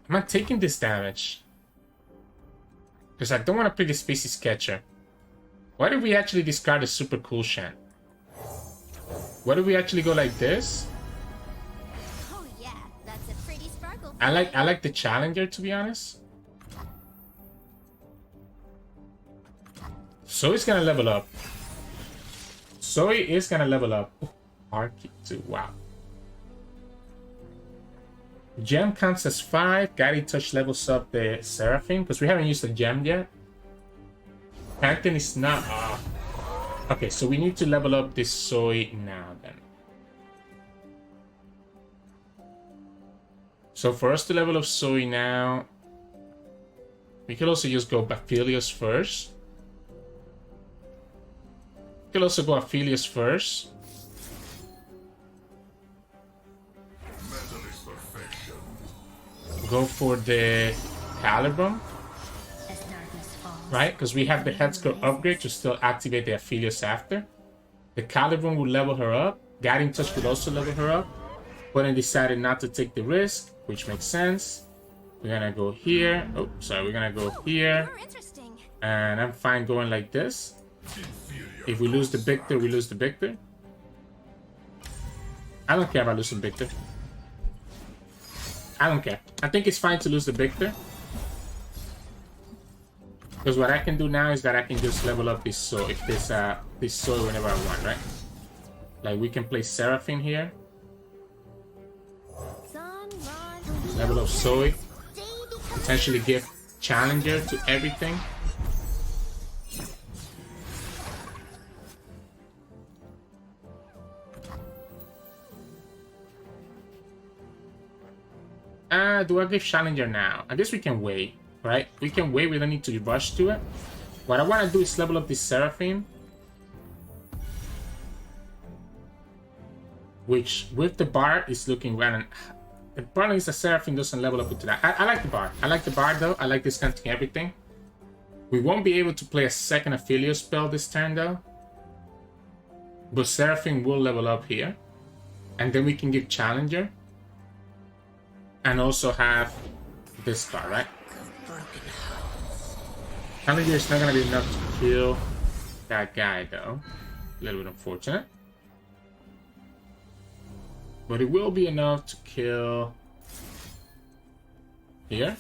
Speaker 1: I'm not taking this damage. Because I don't want to play the Spaces Catcher. Why did we actually discard a super cool Shan? Why did we actually go like this?
Speaker 2: Oh yeah, that's a pretty sparkle.
Speaker 1: I like the Challenger, to be honest. Zoe's gonna level up. Zoe is gonna level up. Arky too, wow. Gem counts as 5. Guiding Touch levels up the Seraphine, because we haven't used the gem yet. Pantheon is not... Okay, so we need to level up this Zoe now then. So for us to level up Zoe now, we could also just go Aphelios first. We could also go Aphelios first. Go for the Calibrum. Right? Because we have the Head Scroll upgrade to still activate the Aphelios after. The Calibrum will level her up. Guiding Touch would also level her up. But then decided not to take the risk, which makes sense. We're gonna go here. Oh, sorry, we're gonna go here. And I'm fine going like this. If we lose the Viktor, we lose the Viktor. I don't care about losing Viktor. I don't care. I think it's fine to lose the Viktor. Because what I can do now is that I can just level up this Zoe, this Zoe whenever I want, right? Like we can play Seraphine here. Level up Zoe. Potentially give Challenger to everything. Do I give Challenger now? I guess we can wait, right? We can wait, we don't need to rush to it. What I want to do is level up this Seraphine. Which, with the bar, is looking random. The problem is the Seraphine doesn't level up into that. I like the bar. I like the bar though. I like discounting everything. We won't be able to play a second Aphelios spell this turn though. But Seraphine will level up here. And then we can give Challenger. And also have this card, right? Challenger is not going to be enough to kill that guy, though. A little bit unfortunate. But it will be enough to kill... here.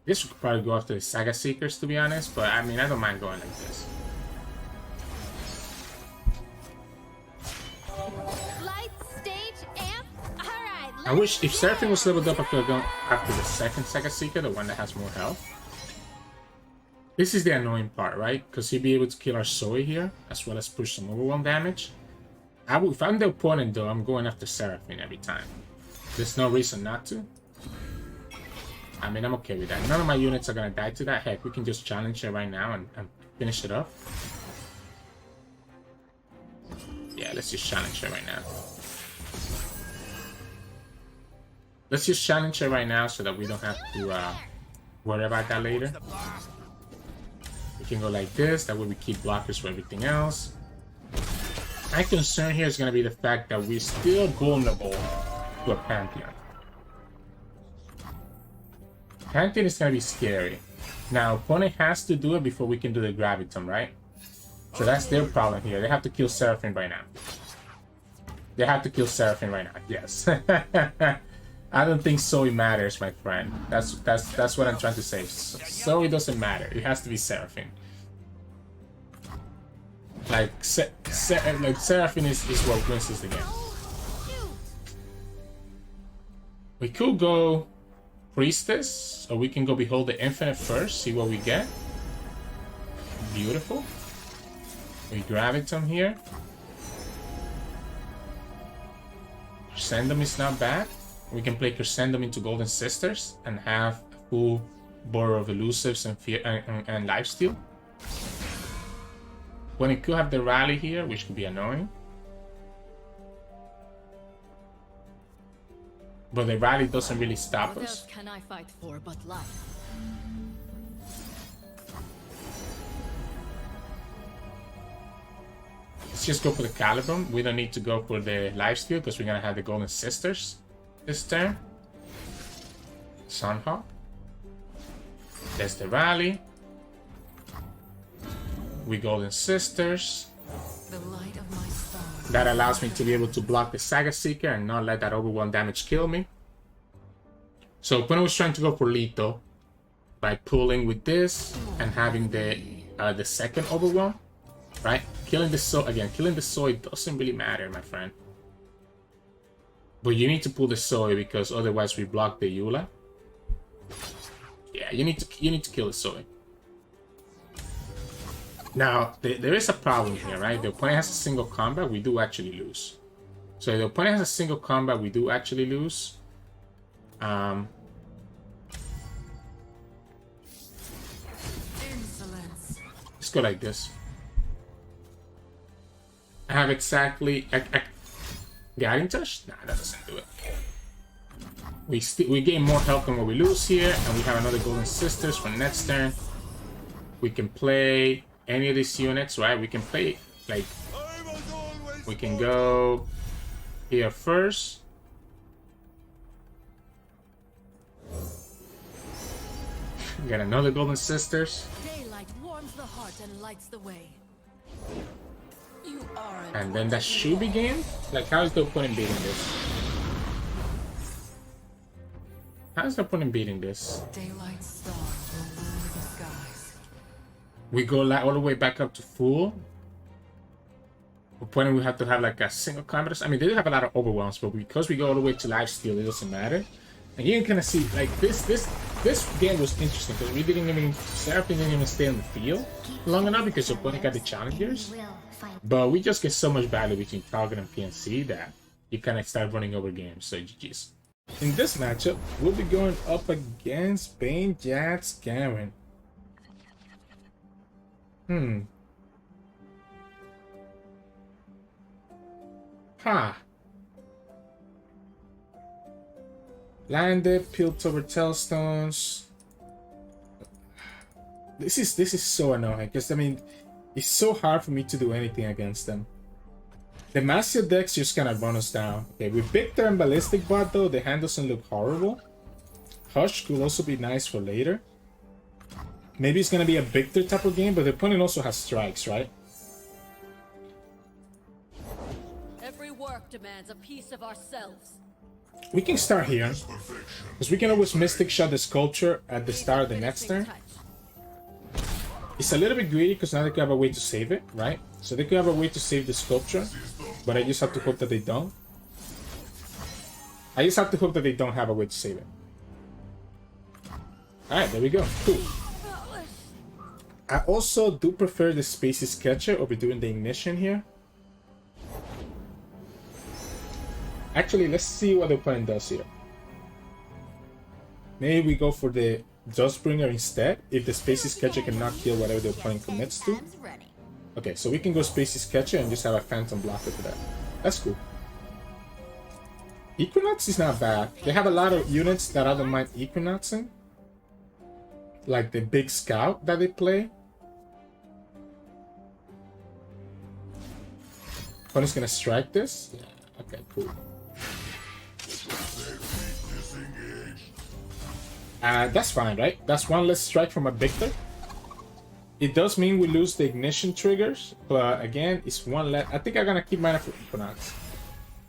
Speaker 1: I guess we could probably go after the Saga Seekers, to be honest. But, I mean, I don't mind going like this. I wish if Seraphine was leveled up, I could have gone after the second Saga Seeker, the one that has more health. This is the annoying part, right? Because he'd be able to kill our Zoe here, as well as push some overwhelm damage. If I'm the opponent, though, I'm going after Seraphine every time. There's no reason not to. I mean, I'm okay with that. None of my units are going to die to that. Heck, we can just challenge her right now and Finish it up. Yeah, let's just challenge her right now. Let's just challenge her right now so that we don't have to worry about that later. We can go like this, that way we keep blockers for everything else. My concern here is going to be the fact that we're still vulnerable to a Pantheon. Pantheon is going to be scary. Now, opponent has to do it before we can do the Graviton, right? So that's their problem here. They have to kill Seraphine right now. They have to kill Seraphine right now, yes. I don't think Zoe matters, my friend. That's what I'm trying to say. Zoe doesn't matter. It has to be Seraphine. Like Seraphine is what wins this game. We could go Priestess, or we can go Behold the Infinite first, see what we get. Beautiful. We Graviton here. Crescendum is not bad. We can play Crescendum into Golden Sisters and have a full border of Elusives and Lifesteal. When it could have the Rally here, which could be annoying. But the Rally doesn't really stop us.
Speaker 7: What can I fight for but life?
Speaker 1: Let's just go for the Calibrum. We don't need to go for the Lifesteal because we're going to have the Golden Sisters this turn. Sunhawk. There's the Rally. We Golden Sisters.
Speaker 7: The light of my star.
Speaker 1: That allows me to be able to block the Saga Seeker and not let that overwhelm damage kill me. So opponent was trying to go for lethal by pulling with this and having the second overwhelm, right? Killing the Zoe doesn't really matter, my friend. But you need to pull the Zoe because otherwise we block the Eula. Yeah, you need to kill the Zoe. Now, there is a problem here, right? The opponent has a single combat, we do actually lose. So if the opponent has a single combat, we do actually lose.
Speaker 7: Insolence.
Speaker 1: Let's go like this. I have exactly... Guiding Touch? Nah, that doesn't do it. We gain more health than what we lose here, and we have another Golden Sisters for next turn. We can play any of these units, right? We can play, like, we can go here first. Get another Golden Sisters.
Speaker 7: Daylight warms the heart and lights the way. You are
Speaker 1: And then that should be game? Like, how is the opponent beating this? How is the opponent beating this?
Speaker 7: Daylight star will rule the skies.
Speaker 1: We go all the way back up to full. Opponent will have to have like a single combat. I mean, they do have a lot of overwhelms, but because we go all the way to lifesteal, it doesn't matter. And you can kind of see, like, this game was interesting because we didn't even, Seraphine didn't even stay on the field long enough because the opponent got the challengers. But we just get so much value between target and PNC that you kind of start running over games. So GG's. In this matchup, we'll be going up against Vayne Jax Garen. Landed, peeled over tailstones. This is so annoying because, I mean, it's so hard for me to do anything against them. The Master decks just kind of run us down. Okay, with Viktor and Ballistic Bot though, the hand doesn't look horrible. Hush could also be nice for later. Maybe it's gonna be a Viktor type of game, but the opponent also has strikes, right?
Speaker 7: Every work demands a piece of ourselves.
Speaker 1: We can start here, because we can always Mystic Shot the Sculpture at the start of the next turn. It's a little bit greedy because now they could have a way to save it, right? So they could have a way to save the Sculpture, but I just have to hope that they don't. I just have to hope that they don't have a way to save it. Alright, there we go. Cool. I also do prefer the Spacey Sketcher over doing the Ignition here. Actually, let's see what the opponent does here. Maybe we go for the Dustbringer instead if the Spaces Catcher cannot kill whatever the opponent commits to. Okay, so we can go Spaces Catcher and just have a Phantom blocker for that. That's cool. Equinox is not bad. They have a lot of units that I don't mind Equinoxing. Like the big scout that they play. Opponent's gonna strike this? Yeah, okay, cool. That's fine, right? That's one less strike from a Viktor. It does mean we lose the ignition triggers, but again, it's one less. I think I'm gonna keep mana for Equinox.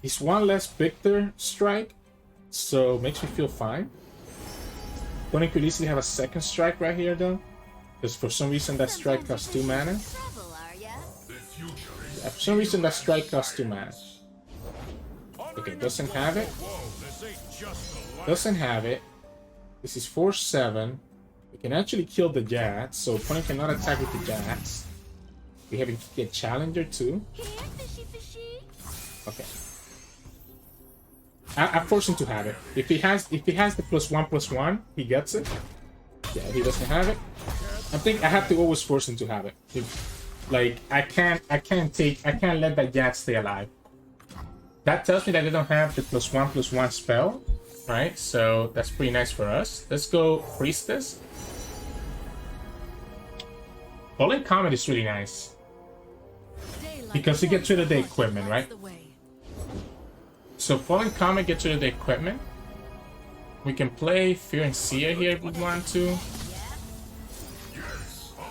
Speaker 1: It's one less Viktor strike, so makes me feel fine. Opponent could easily have a second strike right here, though, because for some reason that strike costs 2 mana. Yeah, for some reason that strike costs 2 mana. Okay, doesn't have it. Doesn't have it. This is 4/7. We can actually kill the Jax, so opponent cannot attack with the Jax. We have a challenger too. Okay. I force him to have it. If he has the +1/+1, he gets it. Yeah, he doesn't have it. I think I have to always force him to have it. Like I can't let that Jax stay alive. That tells me that they don't have the +1/+1 spell, right? So that's pretty nice for us. Let's go Priestess. Falling Comet is really nice because it gets rid of the equipment, right? So Falling Comet gets rid of the equipment. We can play Fear and Seer here if we want to.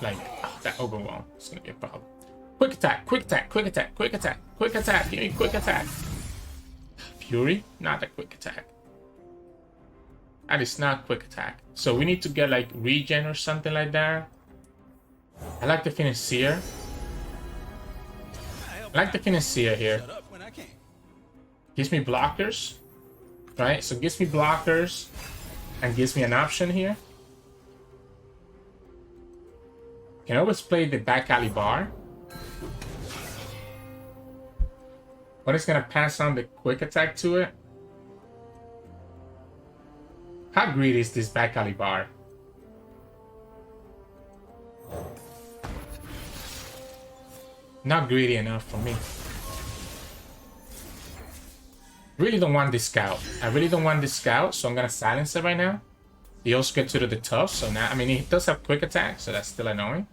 Speaker 1: Like, oh, that overwhelm is gonna be a problem. Quick attack, quick attack, quick attack, quick attack, quick attack, give me quick attack. Fury? Not a quick attack. That is not quick attack. So we need to get like regen or something like that. I like the Financier. I like the Financier here. Gives me blockers. Right? So gives me blockers and gives me an option here. Can always play the back alley bar. But it's gonna pass on the quick attack to it. How greedy is this back alley bar? Not greedy enough for me. Really don't want this scout. I really don't want this scout, so I'm gonna silence it right now. He also gets rid of the tough, so now, I mean, he does have quick attack, so that's still annoying.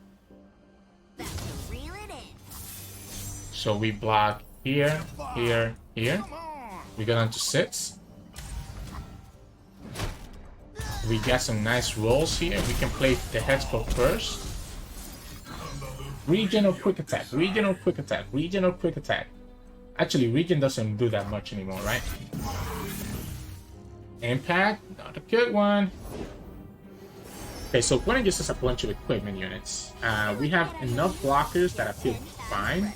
Speaker 1: So we block here, here, here. We go down to 6. We got some nice rolls here. We can play the headspell first. Regen or quick attack, regen or quick attack, regen or quick attack. Actually, regen doesn't do that much anymore, right? Impact, not a good one. Okay, so opponent gives us a bunch of equipment units. We have enough blockers that I feel fine.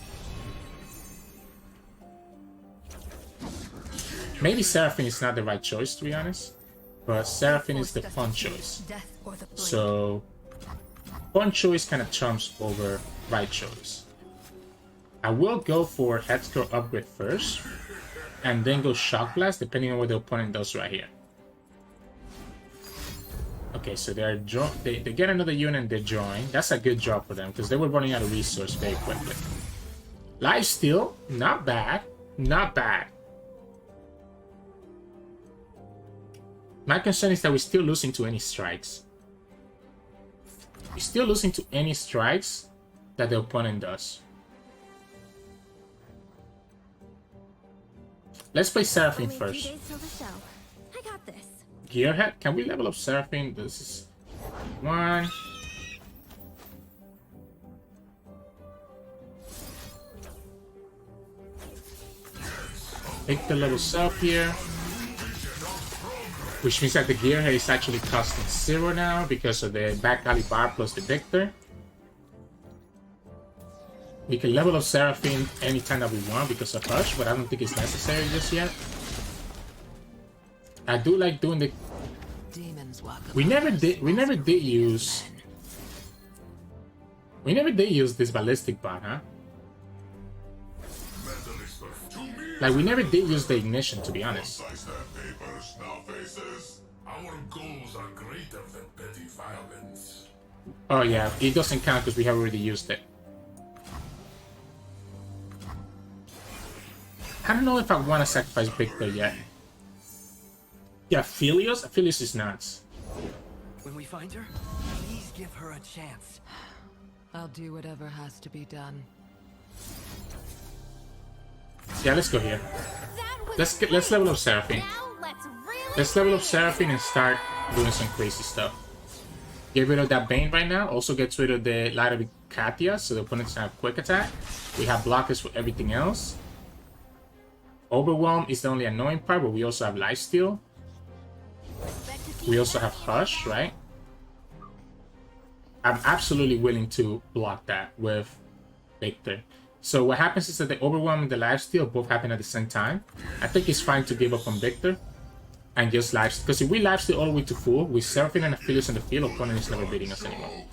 Speaker 1: Maybe Seraphine is not the right choice, to be honest. But Seraphine is the fun choice. So, fun choice kind of trumps over right choice. I will go for Headscore upgrade first, and then go Shock Blast, depending on what the opponent does right here. Okay, so they get another unit and they join. That's a good job for them, because they were running out of resource very quickly. Lifesteal, not bad. Not bad. My concern is that we're still losing to any strikes. We're still losing to any strikes that the opponent does. Let's play Seraphine first.
Speaker 2: I got this.
Speaker 1: Gearhead, can we level up Seraphine? This is 1. Take the levels up here. Which means that the Gearhead is actually costing 0 now because of the back alley bar plus the Viktor. We can level up Seraphine anytime that we want because of Hush, but I don't think it's necessary just yet. I do like doing the... We never did use this ballistic bot, huh? Like, we never did use the ignition, to be honest.
Speaker 5: Our goals are greater than petty violence.
Speaker 1: Oh yeah, it doesn't count because we have already used it. I don't know if I want to sacrifice Viktor yet. Yeah, Aphelios? Aphelios is nuts.
Speaker 3: When we find her, please give her a chance.
Speaker 7: I'll do whatever has to be done.
Speaker 1: Yeah, let's go here. Let's level up Seraphine. Let's level up Seraphine and start doing some crazy stuff. Get rid of that Vayne right now. Also gets rid of the Light of Katia, so the opponents have quick attack. We have blockers for everything else. Overwhelm is the only annoying part, but we also have Lifesteal. We also have Hush, right? I'm absolutely willing to block that with Viktor. So what happens is that the Overwhelm and the Lifesteal both happen at the same time. I think it's fine to give up on Viktor and just Lifesteal. Because if we Lifesteal all the way to full, with Seraphine and Aphelios in the field, opponent is never beating us anymore.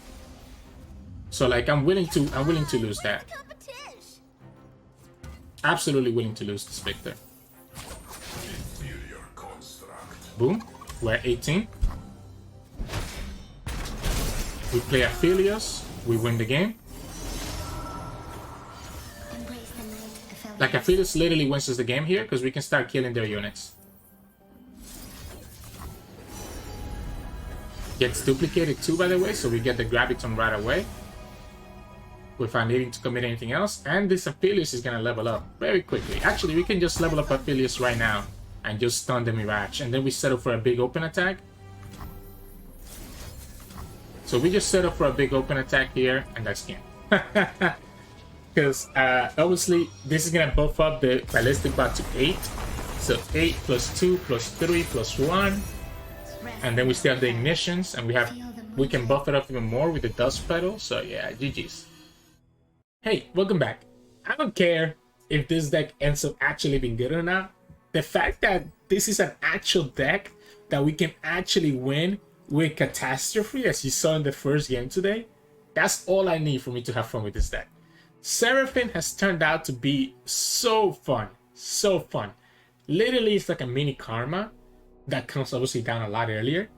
Speaker 1: So like I'm willing to lose that. Absolutely willing to lose this Viktor. Boom. We're 18. We play Aphelios. We win the game. Like Aphelios literally wins us the game here because we can start killing their units. Gets duplicated too, by the way, so we get the Graviton right away without needing to commit anything else. And this Aphelios is gonna level up very quickly. Actually, we can just level up Aphelios right now and just stun the Mirage, and then we settle for a big open attack. So we just set up for a big open attack here, and that's game. Because obviously this is gonna buff up the ballistic bot to 8. So 8 plus 2 plus 3 plus 1. And then we still have the ignitions, and we can buff it up even more with the dust pedal. So yeah, GG's. Hey, welcome back. I don't care if this deck ends up actually being good or not. The fact that this is an actual deck that we can actually win with Catastrophe, as you saw in the first game today, that's all I need for me to have fun with this deck. Seraphine has turned out to be so fun. So fun. Literally, it's like a mini Karma that comes obviously down a lot earlier.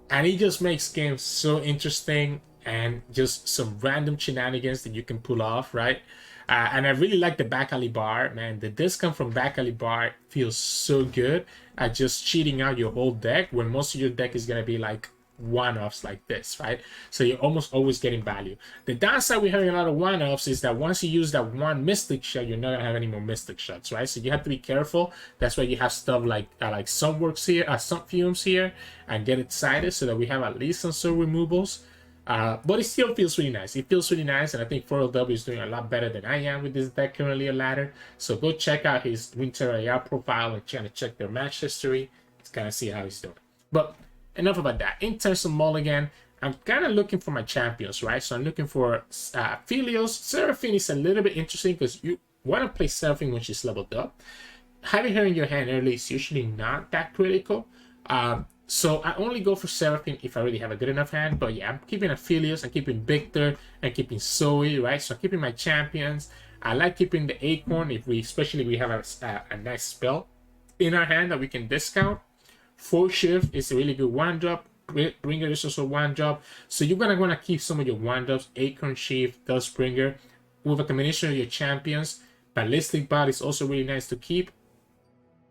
Speaker 1: And it just makes games so interesting and just some random shenanigans that you can pull off, right? And I really like the back alley bar, man. The discount from back alley bar feels so good at just cheating out your whole deck when most of your deck is going to be like one-offs like this, right? So you're almost always getting value. The downside with having a lot of one-offs is that once you use that one Mystic shot, you're not going to have any more Mystic shots, right? So you have to be careful. That's why you have stuff like Sunworks here, Sun Fumes here, and get it sided so that we have at least some soul removals. But it still feels really nice. It feels really nice, and I think 4LW is doing a lot better than I am with this deck currently a ladder. So go check out his Runeterra AR profile and try to check their match history to kind of see how he's doing. But enough about that. In terms of mulligan, I'm kind of looking for my champions, right? So I'm looking for Aphelios. Seraphine is a little bit interesting because you want to play Seraphine when she's leveled up. Having her in your hand early is usually not that critical. So I only go for Seraphine if I really have a good enough hand. But yeah, I'm keeping Aphelios, I'm keeping Viktor, I'm keeping Zoe, right? So I'm keeping my champions. I like keeping the Acorn if we, especially we have a nice spell in our hand that we can discount. Force Shift is a really good one drop. Bringer is also one drop. So you're gonna want to keep some of your one drops. Acorn Shift, Dustbringer, with a combination of your champions. Ballistic Bot is also really nice to keep.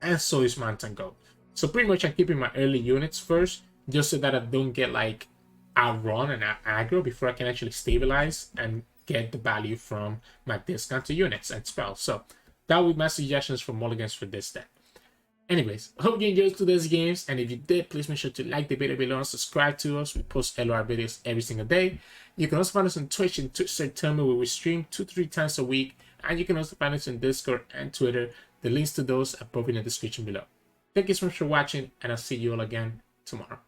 Speaker 1: And so is Mountain Goat. So pretty much I'm keeping my early units first, just so that I don't get like outrun and out aggro before I can actually stabilize and get the value from my discount to units and spells. So that would be my suggestions for mulligans for this deck. Anyways, hope you enjoyed today's games, and if you did, please make sure to like the video below and subscribe to us. We post LOR videos every single day. You can also find us on Twitch and Twitch Sirturmund, where we stream 2-3 times a week, and you can also find us on Discord and Twitter. The links to those are above in the description below. Thank you so much for watching, and I'll see you all again tomorrow.